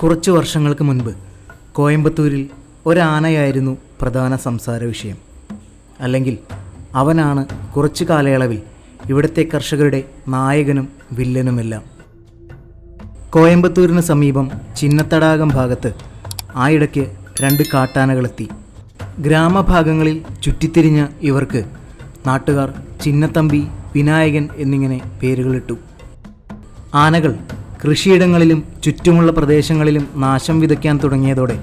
കുറച്ച് വർഷങ്ങൾക്ക് മുൻപ് കോയമ്പത്തൂരിൽ ഒരാനയായിരുന്നു പ്രധാന സംസാര വിഷയം. അല്ലെങ്കിൽ അവനാണ് കുറച്ചു കാലയളവിൽ ഇവിടുത്തെ കർഷകരുടെ നായകനും വില്ലനുമെല്ലാം. കോയമ്പത്തൂരിന് സമീപം ചിന്നത്തടാകം ഭാഗത്ത് ആയിടയ്ക്ക് 2 കാട്ടാനകളെത്തി. ഗ്രാമഭാഗങ്ങളിൽ ചുറ്റിത്തിരിഞ്ഞ ഇവർക്ക് നാട്ടുകാർ ചിന്നത്തമ്പി, വിനായകൻ എന്നിങ്ങനെ പേരുകളിട്ടു. ആനകൾ കൃഷിയിടങ്ങളിലും ചുറ്റുമുള്ള പ്രദേശങ്ങളിലും നാശം വിതയ്ക്കാൻ തുടങ്ങിയതോടെ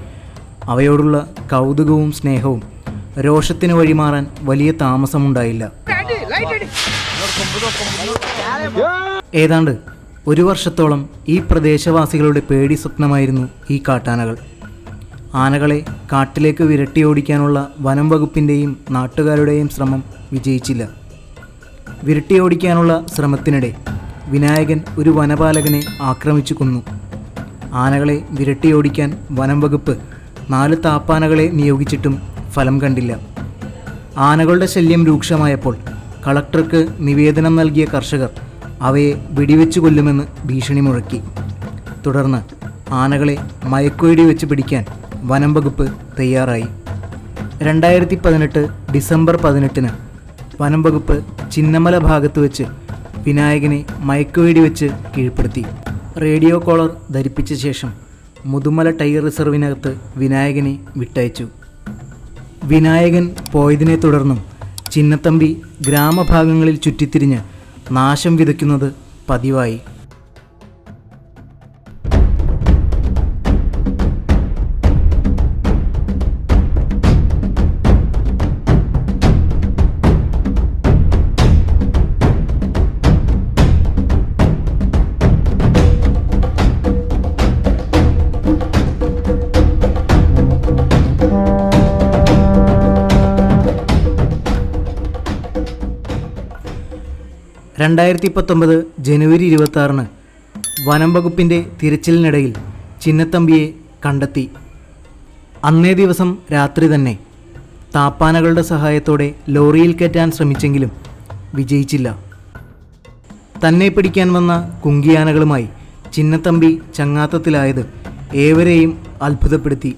അവയോടുള്ള കൗതുകവും സ്നേഹവും രോഷത്തിന് വഴിമാറാൻ വലിയ താമസമുണ്ടായില്ല. ഏതാണ്ട് 1 വർഷത്തോളം ഈ പ്രദേശവാസികളുടെ പേടി സ്വപ്നമായിരുന്നു ഈ കാട്ടാനകൾ. ആനകളെ കാട്ടിലേക്ക് വിരട്ടിയോടിക്കാനുള്ള വനം വകുപ്പിൻ്റെയും നാട്ടുകാരുടെയും ശ്രമം വിജയിച്ചില്ല. വിരട്ടിയോടിക്കാനുള്ള ശ്രമത്തിനിടെ വിനായകൻ ഒരു വനപാലകനെ ആക്രമിച്ചു കൊന്നു. ആനകളെ വിരട്ടിയോടിക്കാൻ വനം വകുപ്പ് 4 താപ്പാനകളെ നിയോഗിച്ചിട്ടും ഫലം കണ്ടില്ല. ആനകളുടെ ശല്യം രൂക്ഷമായപ്പോൾ കളക്ടർക്ക് നിവേദനം നൽകിയ കർഷകർ അവയെ വെടിവെച്ചു കൊല്ലുമെന്ന് ഭീഷണി മുഴക്കി. തുടർന്ന് ആനകളെ മയക്കുവെടി വെച്ച് പിടിക്കാൻ വനം വകുപ്പ് തയ്യാറായി. 2018 ഡിസംബർ 18 വനം വകുപ്പ് ചിന്നമല ഭാഗത്ത് വെച്ച് വിനായകനെ മയക്കുവെടി വെച്ച് കീഴ്പ്പെടുത്തി. റേഡിയോ കോളർ ധരിപ്പിച്ച ശേഷം മുതുമല ടൈഗർ റിസർവിനകത്ത് വിനായകനെ വിട്ടയച്ചു. വിനായകൻ പോയതിനെ തുടർന്നും ചിന്നത്തമ്പി ഗ്രാമഭാഗങ്ങളിൽ ചുറ്റിത്തിരിഞ്ഞ് നാശം വിതയ്ക്കുന്നത് പതിവായി. ജനുവരി 26 വനം വകുപ്പിൻ്റെ തിരച്ചിലിനിടയിൽ ചിന്നത്തമ്പിയെ കണ്ടെത്തി. അന്നേ ദിവസം രാത്രി തന്നെ താപ്പാനകളുടെ സഹായത്തോടെ ലോറിയിൽ കയറ്റാൻ ശ്രമിച്ചെങ്കിലും വിജയിച്ചില്ല. തന്നെ പിടിക്കാൻ വന്ന കുങ്കിയാനകളുമായി ചിന്നത്തമ്പി ചങ്ങാത്തത്തിലായത് ഏവരെയും അത്ഭുതപ്പെടുത്തി.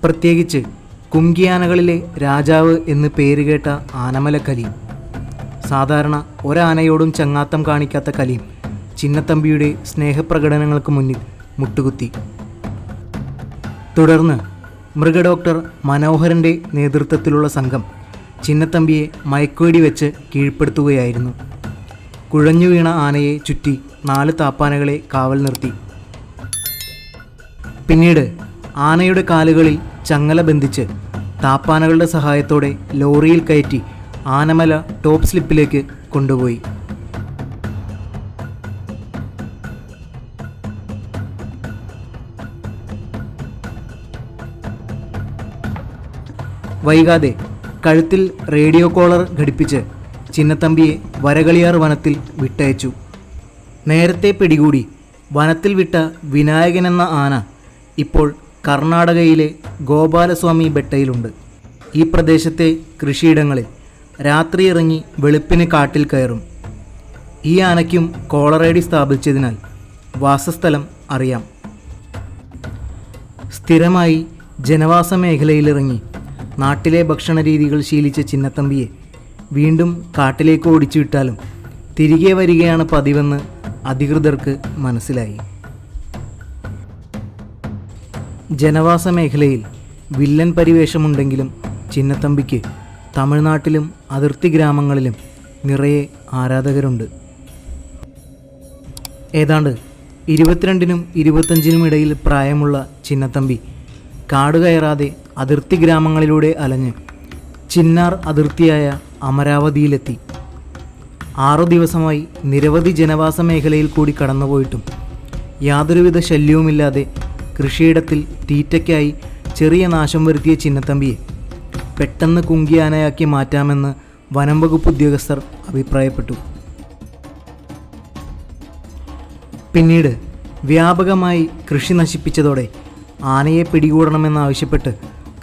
പ്രത്യേകിച്ച് കുങ്കിയാനകളിലെ രാജാവ് എന്ന് പേരുകേട്ട ആനമല കലീം. സാധാരണ ഒരാനയോടും ചങ്ങാത്തം കാണിക്കാത്ത കലീം ചിന്നത്തമ്പിയുടെ സ്നേഹപ്രകടനങ്ങൾക്ക് മുന്നിൽ മുട്ടുകുത്തി. തുടർന്ന് മൃഗഡോക്ടർ മനോഹരൻ്റെ നേതൃത്വത്തിലുള്ള സംഘം ചിന്നത്തമ്പിയെ മയക്കുവെടി വെച്ച് കീഴ്പ്പെടുത്തുകയായിരുന്നു. കുഴഞ്ഞു വീണ ആനയെ ചുറ്റി 4 താപ്പാനകളെ കാവൽ നിർത്തി. പിന്നീട് ആനയുടെ കാലുകളിൽ ചങ്ങല ബന്ധിച്ച് താപ്പാനകളുടെ സഹായത്തോടെ ലോറിയിൽ കയറ്റി ആനമല ടോപ്പ് സ്ലിപ്പിലേക്ക് കൊണ്ടുപോയി. വൈകാതെ കഴുത്തിൽ റേഡിയോ കോളർ ഘടിപ്പിച്ച് ചിന്നത്തമ്പിയെ വരകളിയാർ വനത്തിൽ വിട്ടയച്ചു. നേരത്തെ പിടികൂടി വനത്തിൽ വിട്ട വിനായകൻ എന്ന ആന ഇപ്പോൾ കർണാടകയിലെ ഗോപാലസ്വാമി ബെട്ടയിലുണ്ട്. ഈ പ്രദേശത്തെ കൃഷിയിടങ്ങളിൽ രാത്രി ഇറങ്ങി വെളുപ്പിന് കാട്ടിൽ കയറും. ഈ ആനയ്ക്കും കോളറേഡി സ്ഥാപിച്ചതിനാൽ വാസസ്ഥലം അറിയാം. സ്ഥിരമായി ജനവാസ മേഖലയിലിറങ്ങി നാട്ടിലെ ഭക്ഷണ രീതികൾ ശീലിച്ച ചിന്നത്തമ്പിയെ വീണ്ടും കാട്ടിലേക്ക് ഓടിച്ചു വിട്ടാലും തിരികെ വരികയാണ് പതിവെന്ന് അധികൃതർക്ക് മനസ്സിലായി. ജനവാസ മേഖലയിൽ വില്ലൻ പരിവേഷമുണ്ടെങ്കിലും ചിന്നത്തമ്പിക്ക് തമിഴ്നാട്ടിലും അതിർത്തി ഗ്രാമങ്ങളിലും നിറയെ ആരാധകരുണ്ട്. ഏതാണ്ട് 22-നും 25-നും ഇടയിൽ പ്രായമുള്ള ചിന്നത്തമ്പി കാട് കയറാതെ അതിർത്തി ഗ്രാമങ്ങളിലൂടെ അലഞ്ഞ് ചിന്നാർ അതിർത്തിയായ അമരാവതിയിലെത്തി. 6 ദിവസമായി നിരവധി ജനവാസ മേഖലയിൽ കൂടി കടന്നുപോയിട്ടും യാതൊരുവിധ ശല്യവുമില്ലാതെ കൃഷിയിടത്തിൽ തീറ്റയ്ക്കായി ചെറിയ നാശം വരുത്തിയ ചിന്നത്തമ്പിയെ പെട്ടെന്ന് കുങ്കിയാനയാക്കി മാറ്റാമെന്ന് വനം വകുപ്പ് ഉദ്യോഗസ്ഥർ അഭിപ്രായപ്പെട്ടു. പിന്നീട് വ്യാപകമായി കൃഷി നശിപ്പിച്ചതോടെ ആനയെ പിടികൂടണമെന്നാവശ്യപ്പെട്ട്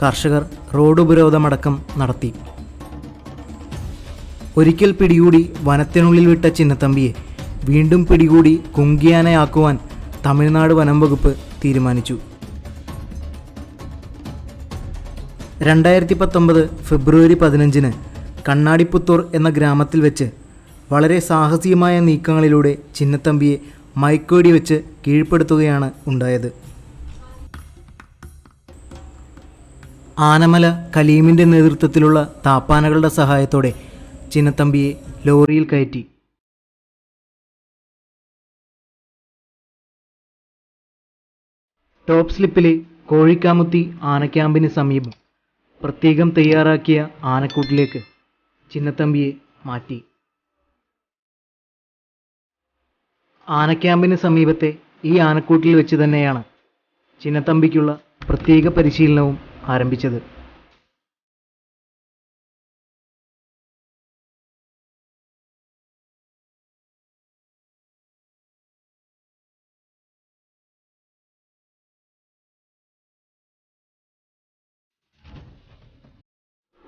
കർഷകർ റോഡ് ഉപരോധമടക്കം നടത്തി. ഒരിക്കൽ പിടികൂടി വനത്തിനുള്ളിൽ വിട്ട ചിന്നത്തമ്പിയെ വീണ്ടും പിടികൂടി കുങ്കിയാനയാക്കുവാൻ തമിഴ്നാട് വനം വകുപ്പ് തീരുമാനിച്ചു. 2019 ഫെബ്രുവരി 15 കണ്ണാടിപ്പുത്തൂർ എന്ന ഗ്രാമത്തിൽ വെച്ച് വളരെ സാഹസികമായ നീക്കങ്ങളിലൂടെ ചിന്നത്തമ്പിയെ മയക്കുവെടി വെച്ച് കീഴ്പ്പെടുത്തുകയാണ് ഉണ്ടായത്. ആനമല കലീമിൻ്റെ നേതൃത്വത്തിലുള്ള താപ്പാനകളുടെ സഹായത്തോടെ ചിന്നത്തമ്പിയെ ലോറിയിൽ കയറ്റി. ടോപ്പ് സ്ലിപ്പിലെ കോഴിക്കാമുത്തി ആനക്യാമ്പിന് സമീപം പ്രത്യേകം തയ്യാറാക്കിയ ആനക്കൂട്ടിലേക്ക് ചിന്നത്തമ്പിയെ മാറ്റി. ആനക്യാമ്പിന് സമീപത്തെ ഈ ആനക്കൂട്ടിൽ വെച്ച് തന്നെയാണ് ചിന്നത്തമ്പിക്കുള്ള പ്രത്യേക പരിശീലനവും ആരംഭിച്ചത്.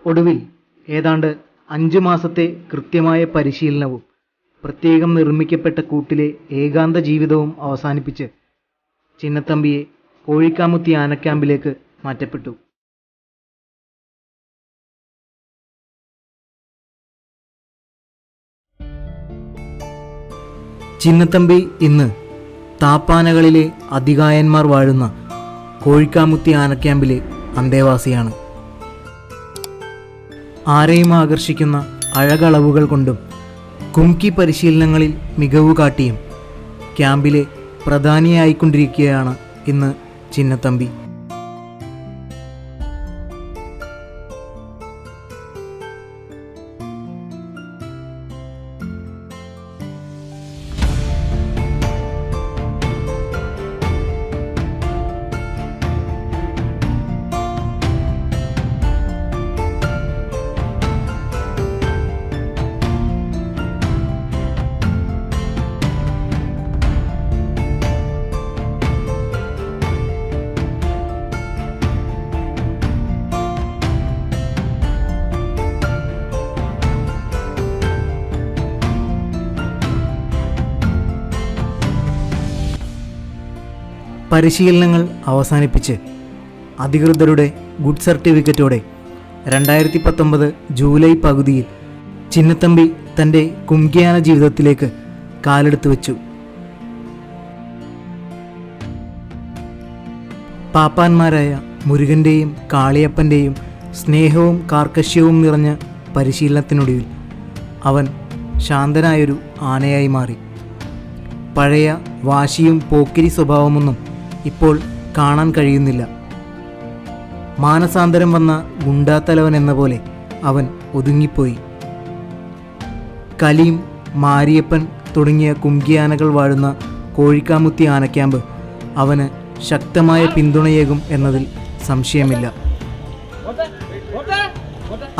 ഒടുവിൽ ഏതാണ്ട് 5 മാസത്തെ കൃത്യമായ പരിശീലനവും പ്രത്യേകം നിർമ്മിക്കപ്പെട്ട കൂട്ടിലെ ഏകാന്ത ജീവിതവും അവസാനിപ്പിച്ച് ചിന്നത്തമ്പിയെ കോഴിക്കാമുത്തി ആനക്യാമ്പിലേക്ക് മാറ്റപ്പെട്ടു. ചിന്നത്തമ്പി ഇന്ന് താപ്പാനകളിലെ അതികായന്മാർ വാഴുന്ന കോഴിക്കാമുത്തി ആനക്യാമ്പിലെ അന്തേവാസിയാണ്. ആരെയും ആകർഷിക്കുന്ന അഴകളവുകൾ കൊണ്ടും കുംകി പരിശീലനങ്ങളിൽ മികവ് കാട്ടിയും ക്യാമ്പിലെ പ്രധാനിയായിക്കൊണ്ടിരിക്കുകയാണ് ഇന്ന് ചിന്നത്തമ്പി. പരിശീലനങ്ങൾ അവസാനിപ്പിച്ച് അധികൃതരുടെ ഗുഡ് സർട്ടിഫിക്കറ്റോടെ 2019 ജൂലൈ പകുതിയിൽ ചിന്നത്തമ്പി തൻ്റെ കുംകിയാന ജീവിതത്തിലേക്ക് കാലെടുത്തു വെച്ചു. പാപ്പാന്മാരായ മുരുകൻ്റെയും കാളിയപ്പൻ്റെയും സ്നേഹവും കാർക്കശ്യവും നിറഞ്ഞ പരിശീലനത്തിനൊടുവിൽ അവൻ ശാന്തനായൊരു ആനയായി മാറി. പഴയ വാശിയും പോക്കിരി സ്വഭാവമൊന്നും ഇപ്പോൾ കാണാൻ കഴിയുന്നില്ല. മാനസാന്തരം വന്ന ഗുണ്ടാത്തലവൻ എന്ന പോലെ അവൻ ഒതുങ്ങിപ്പോയി. കലീം, മാരിയപ്പൻ തുടങ്ങിയ കുംകിയാനകൾ വാഴുന്ന കോഴിക്കാമുത്തി ആനക്യാമ്പ് അവന് ശക്തമായ പിന്തുണയേകും എന്നതിൽ സംശയമില്ല.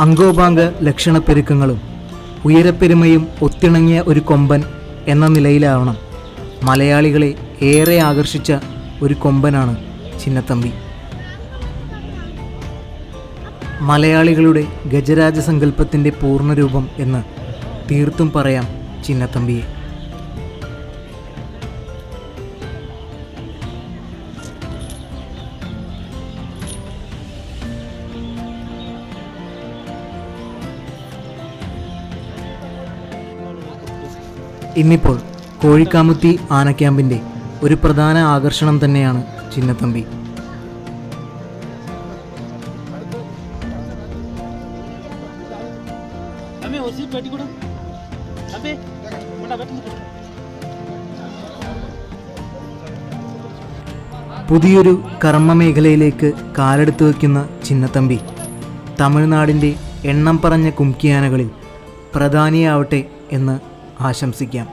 അംഗോപാംഗ ലക്ഷണപ്പെരുക്കങ്ങളും ഉയരപ്പെരുമയും ഒത്തിണങ്ങിയ ഒരു കൊമ്പൻ എന്ന നിലയിലാവണം മലയാളികളെ ഏറെ ആകർഷിച്ച ഒരു കൊമ്പനാണ് ചിന്നത്തമ്പി. മലയാളികളുടെ ഗജരാജ സങ്കല്പത്തിൻ്റെ പൂർണ്ണരൂപം എന്ന് തീർത്തും പറയാം ചിന്നത്തമ്പിയെ. ഇന്നിപ്പോൾ കോഴിക്കാമുത്തി ആനക്യാമ്പിൻ്റെ ഒരു പ്രധാന ആകർഷണം തന്നെയാണ് ചിന്നത്തമ്പി. പുതിയൊരു കർമ്മമേഖലയിലേക്ക് കാലെടുത്തു വയ്ക്കുന്ന ചിന്നത്തമ്പി തമിഴ്നാടിൻ്റെ എണ്ണം പറഞ്ഞ കുംകിയാനകളിൽ പ്രധാനിയാവട്ടെ എന്ന് ആശംസിക്കാം.